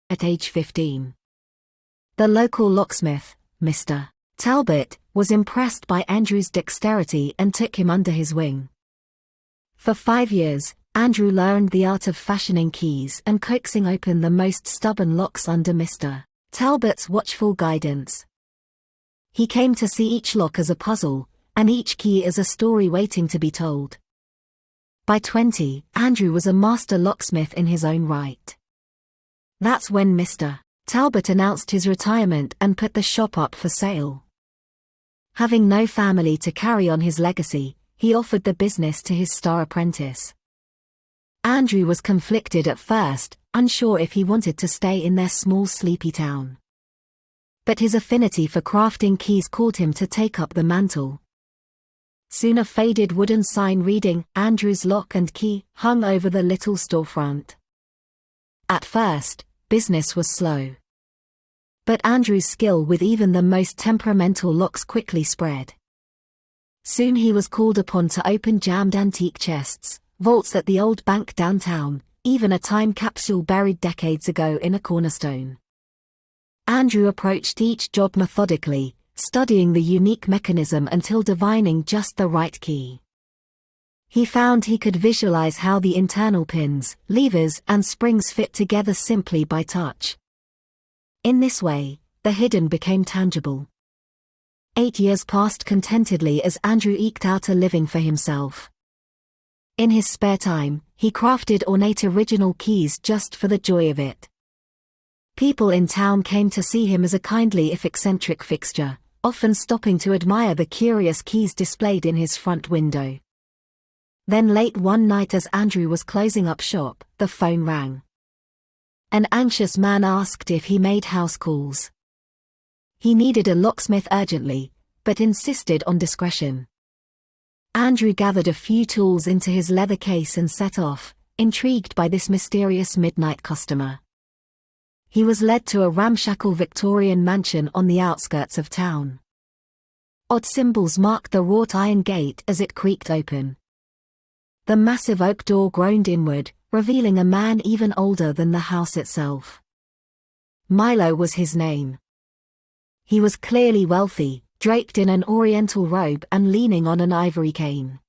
at age 15. The local locksmith, Mr. Talbot, was impressed by Andrew's dexterity and took him under his wing. For 5 years, Andrew learned the art of fashioning keys and coaxing open the most stubborn locks under Mr. Talbot's watchful guidance. He came to see each lock as a puzzle, and each key as a story waiting to be told. By 20, Andrew was a master locksmith in his own right. That's when Mr. Talbot announced his retirement and put the shop up for sale. Having no family to carry on his legacy, he offered the business to his star apprentice. Andrew was conflicted at first, unsure if he wanted to stay in their small sleepy town. But his affinity for crafting keys called him to take up the mantle. Soon a faded wooden sign reading, "Andrew's Lock and Key," hung over the little storefront. At first, business was slow. But Andrew's skill with even the most temperamental locks quickly spread. Soon he was called upon to open jammed antique chests, vaults at the old bank downtown, even a time capsule buried decades ago in a cornerstone. Andrew approached each job methodically, studying the unique mechanism until divining just the right key. He found he could visualize how the internal pins, levers, and springs fit together simply by touch. In this way, the hidden became tangible. 8 years passed contentedly as Andrew eked out a living for himself. In his spare time, he crafted ornate original keys just for the joy of it. People in town came to see him as a kindly if eccentric fixture, often stopping to admire the curious keys displayed in his front window. Then late one night as Andrew was closing up shop, the phone rang. An anxious man asked if he made house calls. He needed a locksmith urgently, but insisted on discretion. Andrew gathered a few tools into his leather case and set off, intrigued by this mysterious midnight customer. He was led to a ramshackle Victorian mansion on the outskirts of town. Odd symbols marked the wrought iron gate as it creaked open. The massive oak door groaned inward, revealing a man even older than the house itself. Milo was his name. He was clearly wealthy, draped in an oriental robe and leaning on an ivory cane.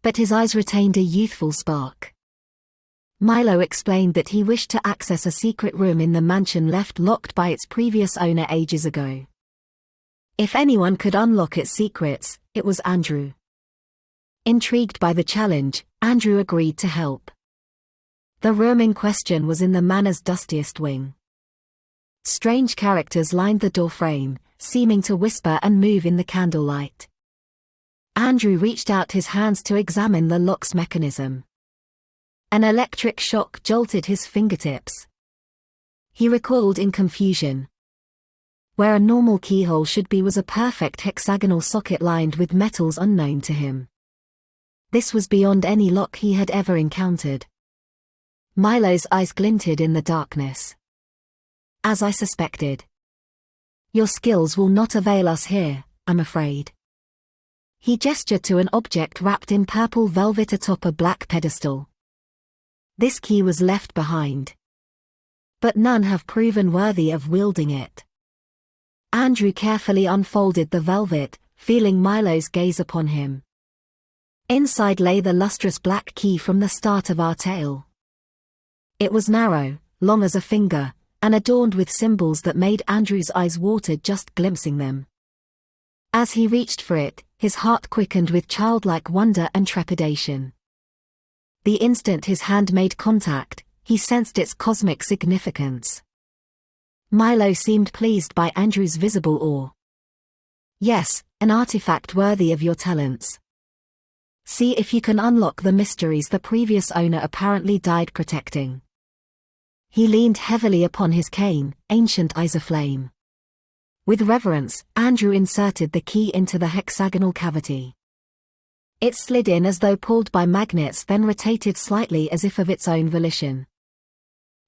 But his eyes retained a youthful spark. Milo explained that he wished to access a secret room in the mansion left locked by its previous owner ages ago. If anyone could unlock its secrets, it was Andrew. Intrigued by the challenge, Andrew agreed to help. The room in question was in the manor's dustiest wing. Strange characters lined the doorframe, seeming to whisper and move in the candlelight. Andrew reached out his hands to examine the lock's mechanism. An electric shock jolted his fingertips. He recoiled in confusion. Where a normal keyhole should be was a perfect hexagonal socket lined with metals unknown to him. This was beyond any lock he had ever encountered. Milo's eyes glinted in the darkness. "As I suspected. Your skills will not avail us here, I'm afraid." He gestured to an object wrapped in purple velvet atop a black pedestal. This key was left behind. But none have proven worthy of wielding it. Andrew carefully unfolded the velvet, feeling Milo's gaze upon him. Inside lay the lustrous black key from the start of our tale. It was narrow, long as a finger, and adorned with symbols that made Andrew's eyes water just glimpsing them. As he reached for it, his heart quickened with childlike wonder and trepidation. The instant his hand made contact, he sensed its cosmic significance. Milo seemed pleased by Andrew's visible awe. "Yes, an artifact worthy of your talents. See if you can unlock the mysteries the previous owner apparently died protecting." He leaned heavily upon his cane, ancient eyes aflame. With reverence, Andrew inserted the key into the hexagonal cavity. It slid in as though pulled by magnets, then rotated slightly as if of its own volition.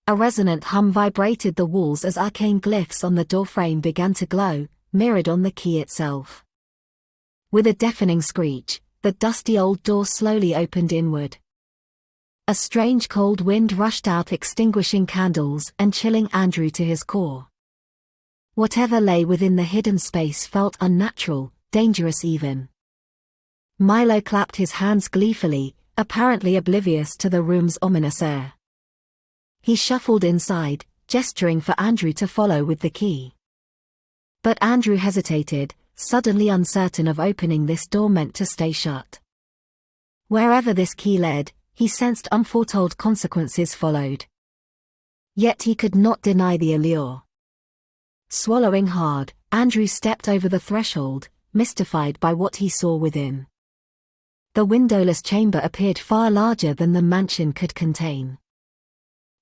A resonant hum vibrated the walls as arcane glyphs on the doorframe began to glow, mirrored on the key itself. With a deafening screech, the dusty old door slowly opened inward. A strange cold wind rushed out, extinguishing candles and chilling Andrew to his core. Whatever lay within the hidden space felt unnatural, dangerous even. Milo clapped his hands gleefully, apparently oblivious to the room's ominous air. He shuffled inside, gesturing for Andrew to follow with the key. But Andrew hesitated, suddenly uncertain of opening this door meant to stay shut. Wherever this key led, he sensed unforetold consequences followed. Yet he could not deny the allure. Swallowing hard, Andrew stepped over the threshold, mystified by what he saw within. The windowless chamber appeared far larger than the mansion could contain.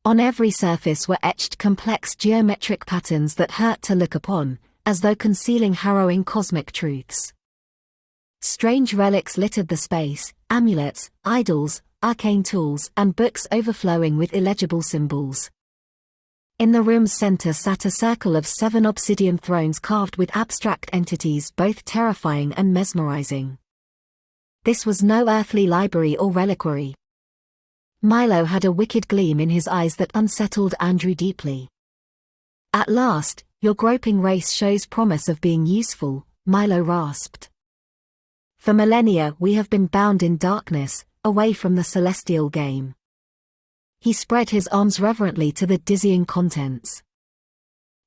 On every surface were etched complex geometric patterns that hurt to look upon, as though concealing harrowing cosmic truths. Strange relics littered the space, amulets, idols, arcane tools, and books overflowing with illegible symbols. In the room's center sat a circle of 7 obsidian thrones carved with abstract entities both terrifying and mesmerizing. This was no earthly library or reliquary. Milo had a wicked gleam in his eyes that unsettled Andrew deeply. At last, your groping race shows promise of being useful, Milo rasped. For millennia we have been bound in darkness, away from the celestial game. He spread his arms reverently to the dizzying contents.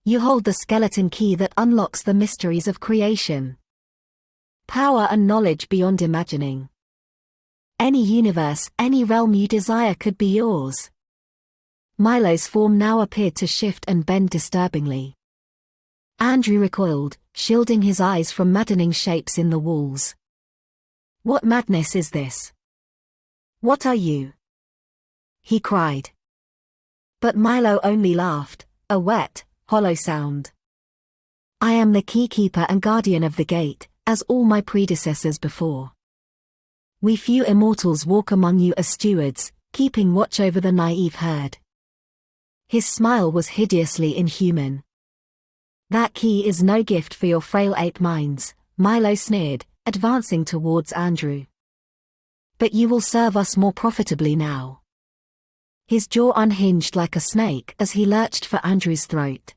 You hold the skeleton key that unlocks the mysteries of creation. Power and knowledge beyond imagining. Any universe, any realm you desire could be yours. Milo's form now appeared to shift and bend disturbingly. Andrew recoiled, shielding his eyes from maddening shapes in the walls. What madness is this? What are you? He cried. But Milo only laughed, a wet, hollow sound. I am the keykeeper and guardian of the gate, as all my predecessors before. We few immortals walk among you as stewards, keeping watch over the naive herd. His smile was hideously inhuman. That key is no gift for your frail ape minds, Milo sneered, advancing towards Andrew. But you will serve us more profitably now. His jaw unhinged like a snake as he lurched for Andrew's throat.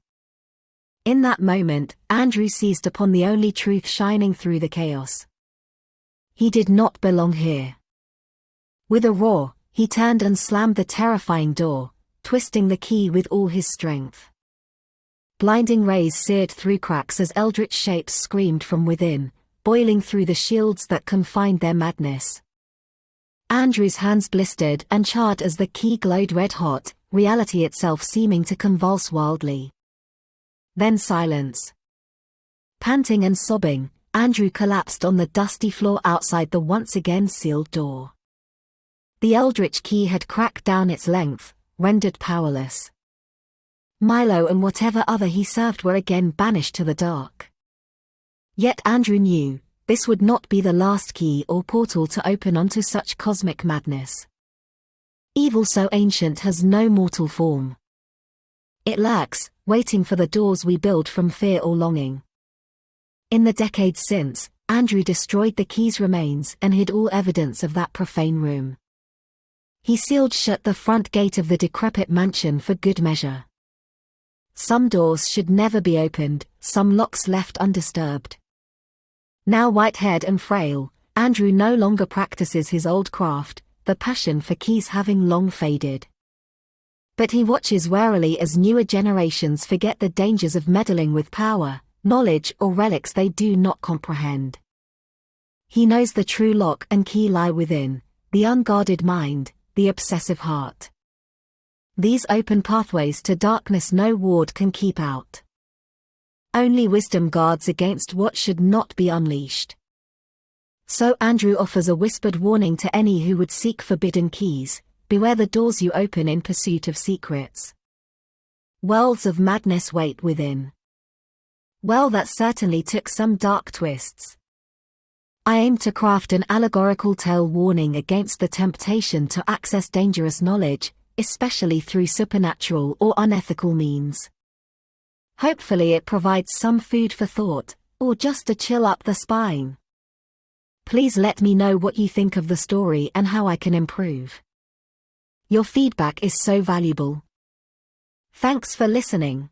In that moment, Andrew seized upon the only truth shining through the chaos. He did not belong here. With a roar, he turned and slammed the terrifying door, twisting the key with all his strength. Blinding rays seared through cracks as eldritch shapes screamed from within, boiling through the shields that confined their madness. Andrew's hands blistered and charred as the key glowed red-hot, reality itself seeming to convulse wildly. Then silence. Panting and sobbing, Andrew collapsed on the dusty floor outside the once again sealed door. The eldritch key had cracked down its length, rendered powerless. Milo and whatever other he served were again banished to the dark. Yet Andrew knew, this would not be the last key or portal to open onto such cosmic madness. Evil so ancient has no mortal form. It lurks, waiting for the doors we build from fear or longing. In the decades since, Andrew destroyed the key's remains and hid all evidence of that profane room. He sealed shut the front gate of the decrepit mansion for good measure. Some doors should never be opened, some locks left undisturbed. Now white-haired and frail, Andrew no longer practices his old craft, the passion for keys having long faded. But he watches warily as newer generations forget the dangers of meddling with power, knowledge or relics they do not comprehend. He knows the true lock and key lie within, the unguarded mind, the obsessive heart. These open pathways to darkness no ward can keep out. Only wisdom guards against what should not be unleashed. So Andrew offers a whispered warning to any who would seek forbidden keys: beware the doors you open in pursuit of secrets. Worlds of madness wait within. Well, that certainly took some dark twists. I aim to craft an allegorical tale warning against the temptation to access dangerous knowledge, especially through supernatural or unethical means. Hopefully it provides some food for thought, or just a chill up the spine. Please let me know what you think of the story and how I can improve. Your feedback is so valuable. Thanks for listening.